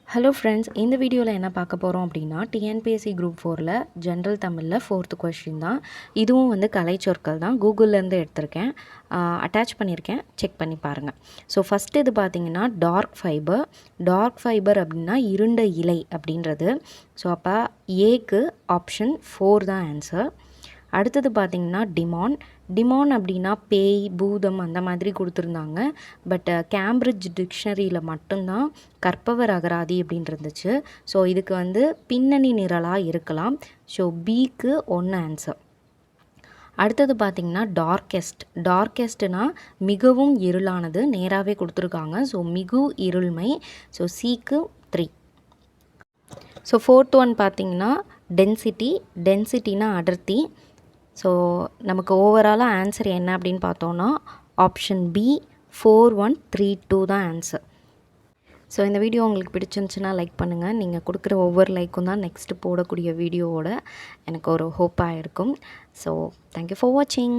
Hello friends, இந்த வீடியோவில் என்ன பார்க்க போகிறோம் அப்படின்னா டிஎன்பிஎஸ்சி குரூப் 4ல் ஜென்ரல் தமிழில் 4th கொஸ்டின் தான். இதுவும் கலைச்சொற்கள் தான். கூகுள்லேருந்து எடுத்திருக்கேன், அட்டாச் பண்ணியிருக்கேன், செக் பண்ணி பாருங்கள். ஸோ ஃபஸ்ட்டு இது பார்த்திங்கன்னா டார்க் ஃபைபர் அப்படின்னா இருண்ட இலை அப்படின்றது. ஸோ அப்போ ஏக்கு ஆப்ஷன் 4 தான் ஆன்சர். அடுத்தது பார்த்திங்கன்னா டிமான் அப்படின்னா பேய், பூதம் அந்த மாதிரி கொடுத்துருந்தாங்க. பட் கேம்பிரிட்ஜ் டிக்ஷனரியில் மட்டும்தான் கற்பவர் அகராதி அப்படின்னு இருந்துச்சு. ஸோ இதுக்கு பின்னணி நிரலாக இருக்கலாம். ஸோ பிக்கு 1 ஆன்சர். அடுத்தது பார்த்திங்கன்னா டார்க்கெஸ்ட்னா மிகவும் இருளானது, நேராகவே கொடுத்துருக்காங்க. ஸோ மிகு இருள்மை. ஸோ சிக்கு 3. ஸோ 4th ஒன் பார்த்திங்கன்னா டென்சிட்டினா அடர்த்தி. ஸோ நமக்கு ஓவராலாக ஆன்சர் என்ன அப்படின்னு பார்த்தோன்னா ஆப்ஷன் பி 4132 தான் ஆன்சர். ஸோ இந்த வீடியோ உங்களுக்கு பிடிச்சிருந்துச்சுன்னா லைக் பண்ணுங்கள். நீங்கள் கொடுக்குற ஒவ்வொரு லைக்கும் தான் நெக்ஸ்ட்டு போடக்கூடிய வீடியோவோட எனக்கு ஒரு ஹோப்பாக இருக்கும். ஸோ தேங்க்யூ ஃபார் வாட்சிங்.